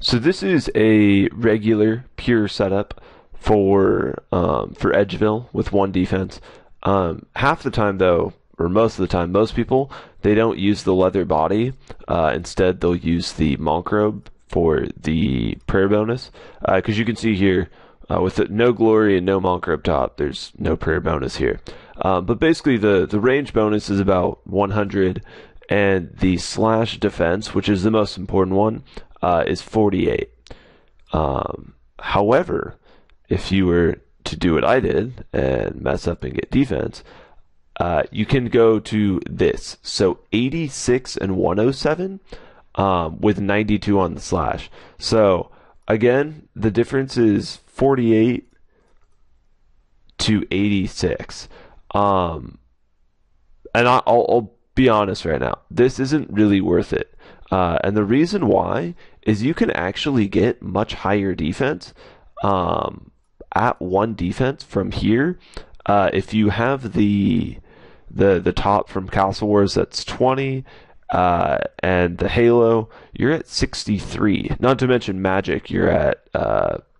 So this is a regular pure setup for Edgeville with one defense. Half the time though, or most of the time, most people they don't use the leather body. Instead, they'll use the monk robe for the prayer bonus. Because you can see here, with no glory and no monk robe top, there's no prayer bonus here. But basically, the range bonus is about 100, and the slash defense, which is the most important one, is 48. However, if you were to do what I did and mess up and get defense, you can go to this. So 86 and 107 with 92 on the slash. So again, the difference is 48 to 86. And I'll be honest right now, this isn't really worth it. And the reason why is you can actually get much higher defense at one defense from here. If you have the top from Castle Wars, that's 20, and the Halo, you're at 63. Not to mention Magic, you're at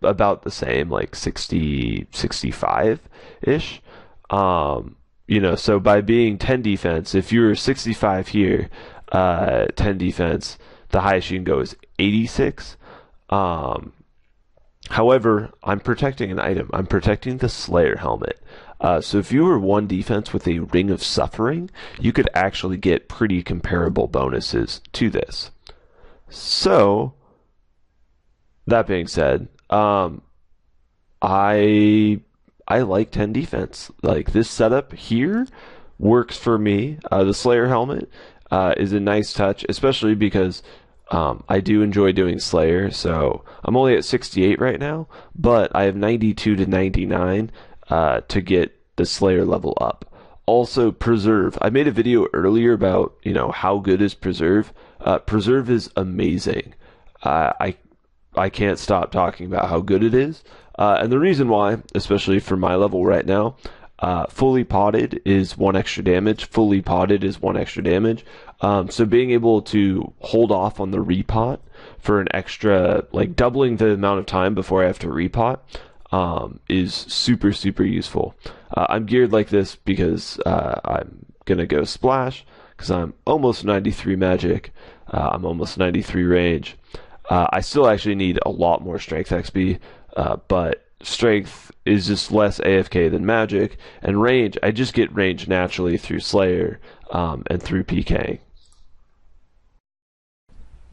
about the same, like 60, 65-ish. So by being 10 defense, if you're 65 here, 10 defense, the highest you can go is 86. However, I'm protecting an item. I'm protecting the Slayer helmet. So if you were one defense with a Ring of Suffering, you could actually get pretty comparable bonuses to this. So, that being said, I like 10 defense. Like, this setup here works for me. The Slayer helmet is a nice touch, especially because I do enjoy doing Slayer. So I'm only at 68 right now, but I have 92 to 99 to get the Slayer level up. Also, Preserve. I made a video earlier about how good is Preserve. Preserve is amazing. I can't stop talking about how good it is. And the reason why, especially for my level right now, fully potted is 1 extra damage. Fully potted is 1 extra damage. So being able to hold off on the repot for an extra, like doubling the amount of time before I have to repot, is super, super useful. I'm geared like this because I'm going to go Splash, because I'm almost 93 Magic. I'm almost 93 range. I still actually need a lot more Strength XP, but Strength is just less AFK than Magic, and range, I just get range naturally through Slayer and through PKing.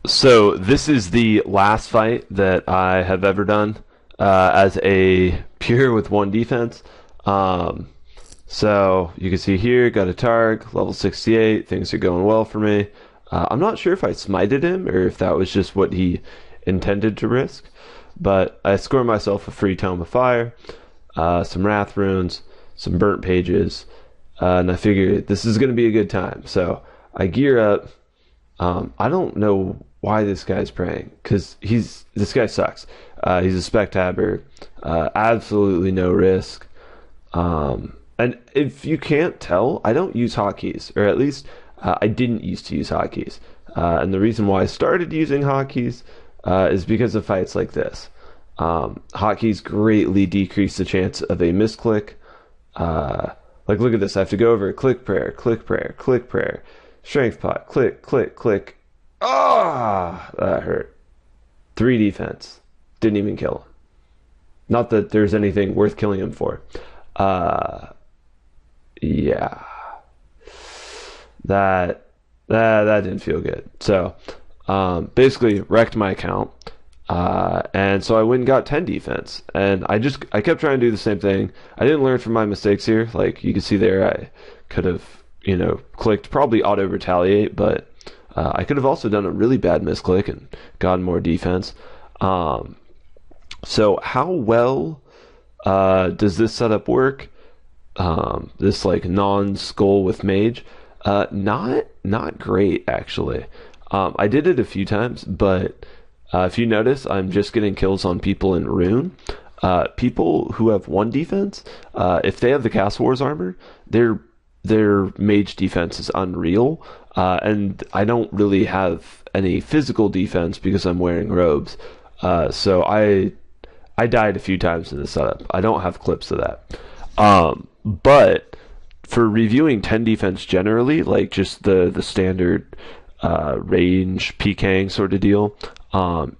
So this is the last fight that I have ever done as a pure with one defense. So you can see here, got a Targ, level 68, things are going well for me. I'm not sure if I smited him or if that was just what he intended to risk, but I score myself a free Tome of Fire, some Wrath Runes, some Burnt Pages, and I figured this is going to be a good time. So I gear up. I don't know why this guy's praying, because this guy sucks. He's a Spectabber, absolutely no risk. And if you can't tell, I don't use hotkeys, or at least I didn't used to use hotkeys. And the reason why I started using hotkeys is because of fights like this. Hotkeys greatly decrease the chance of a misclick. Like, look at this. I have to go over click prayer, click prayer, click prayer, strength pot, click, click, click. Ah, that hurt. 3 defense. Didn't even kill him. Not that there's anything worth killing him for. Yeah. That didn't feel good. So, basically wrecked my account. And so I went and got 10 defense. And I kept trying to do the same thing. I didn't learn from my mistakes here. Like, you can see there, I could have, clicked probably auto retaliate, but I could have also done a really bad misclick and gotten more defense. So how well does this setup work? This like non-skull with mage? Not great, actually. I did it a few times, but if you notice, I'm just getting kills on people in rune. People who have 1 defense, if they have the Castle Wars armor, their mage defense is unreal, and I don't really have any physical defense because I'm wearing robes. So I died a few times in the setup. I don't have clips of that. But for reviewing 10 defense generally, like just the standard range PKing sort of deal,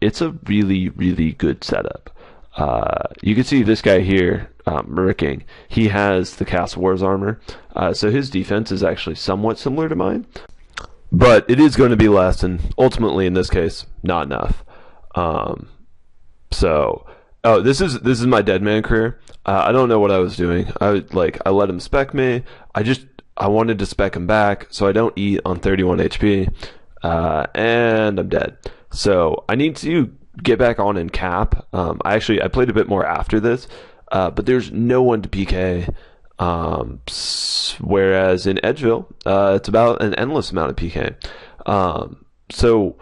it's a really, really good setup. You can see this guy here, Murking. He has the Cast Wars armor, so his defense is actually somewhat similar to mine, but it is going to be less, and ultimately in this case, not enough. Um, so, oh, this is my dead man career. I don't know what I was doing. I let him spec me. I wanted to spec him back, so I don't eat on 31 HP, and I'm dead. So I need to get back on in cap. I played a bit more after this, but there's no one to PK. Whereas in Edgeville, it's about an endless amount of PK. So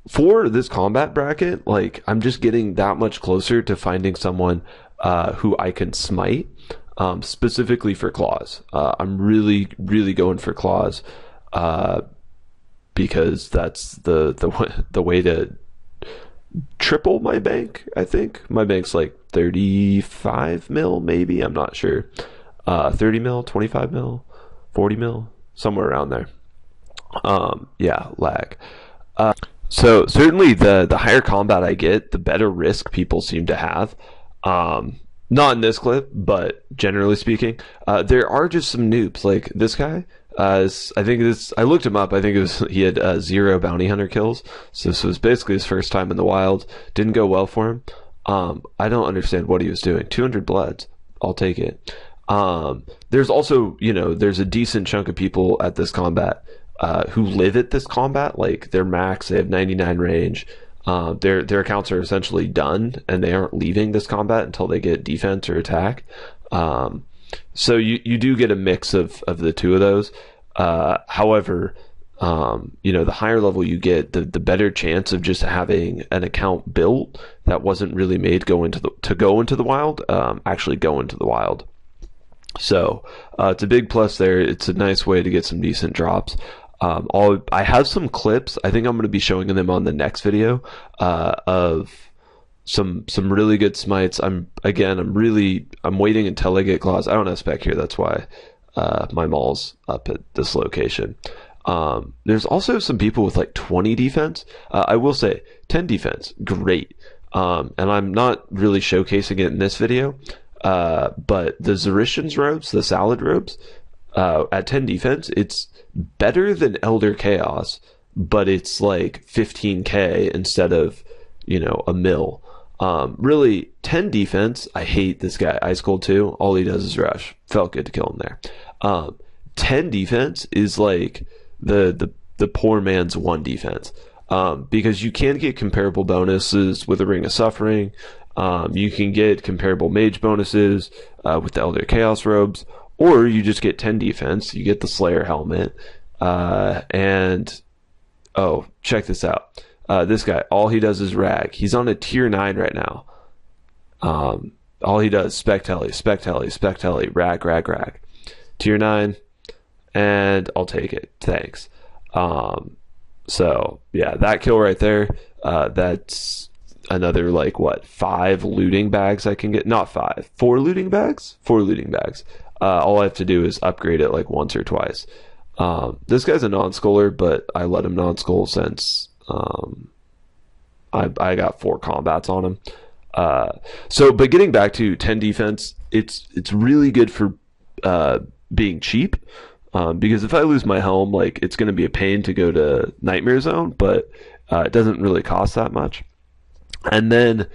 for this combat bracket, like I'm just getting that much closer to finding someone who I can smite, specifically for claws. I'm really, really going for claws because that's the way to triple my bank. I think my bank's like 35 mil, maybe. I'm not sure. 30 mil, 25 mil, 40 mil, somewhere around there. Yeah, lag. So certainly the higher combat I get, the better risk people seem to have. Not in this clip, but generally speaking, there are just some noobs like this guy. I looked him up. I think he had 0 bounty hunter kills. So this was basically his first time in the wild. Didn't go well for him. I don't understand what he was doing. 200 bloods. I'll take it. There's also, there's a decent chunk of people at this combat who live at this combat. Like their max, they have 99 range. Their accounts are essentially done, and they aren't leaving this combat until they get defense or attack. So you do get a mix of the two of those. However, the higher level you get, the better chance of just having an account built that wasn't really made to go into the wild, actually go into the wild. So it's a big plus there. It's a nice way to get some decent drops. I have some clips. I think I'm going to be showing them on the next video of some really good smites. I'm waiting until I get claws. I don't have spec here. That's why my mall's up at this location. There's also some people with like 20 defense. I will say 10 defense, great. And I'm not really showcasing it in this video. But the Zerishans robes, the salad robes, at 10 defense, it's better than Elder Chaos, but it's like 15k instead of, a mil. Really, 10 defense, I hate this guy, Ice Cold 2. All he does is rush. Felt good to kill him there. 10 defense is like the poor man's 1 defense. Because you can get comparable bonuses with a Ring of Suffering. You can get comparable mage bonuses with the Elder Chaos robes, or you just get 10 defense. You get the Slayer helmet, and check this out. This guy, all he does is rag. He's on a tier 9 right now. All he does, spec telly, rag. Tier 9, and I'll take it. Thanks. So yeah, that kill right there, that's another 5 looting bags I can get. Not 5, 4 looting bags. 4 looting bags. All I have to do is upgrade it once or twice. This guy's a non-scholar, but I let him non-school since I got 4 combats on him. But getting back to 10 defense, it's really good for being cheap. Because if I lose my helm, it's going to be a pain to go to Nightmare Zone, but it doesn't really cost that much. And then,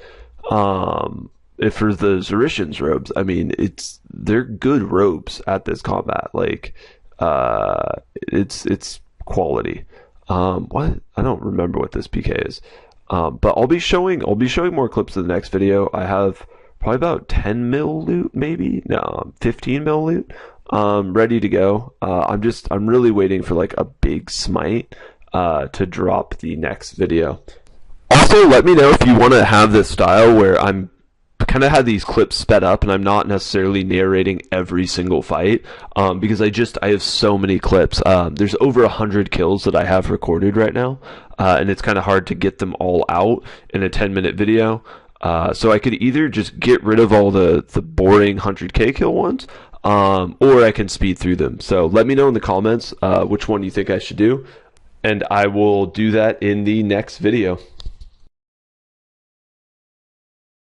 if for the Zerishans robes, I mean, they're good robes at this combat. It's quality. What? I don't remember what this PK is. But I'll be showing more clips in the next video. I have probably about 10 mil loot, maybe 15 mil loot, ready to go. I'm really waiting for a big smite to drop the next video. Also, let me know if you want to have this style where I'm kind of had these clips sped up, and I'm not necessarily narrating every single fight, because I have so many clips. There's over 100 kills that I have recorded right now, and it's kind of hard to get them all out in a 10-minute video. So I could either just get rid of all the boring 100k kill ones, or I can speed through them. So let me know in the comments which one you think I should do, and I will do that in the next video.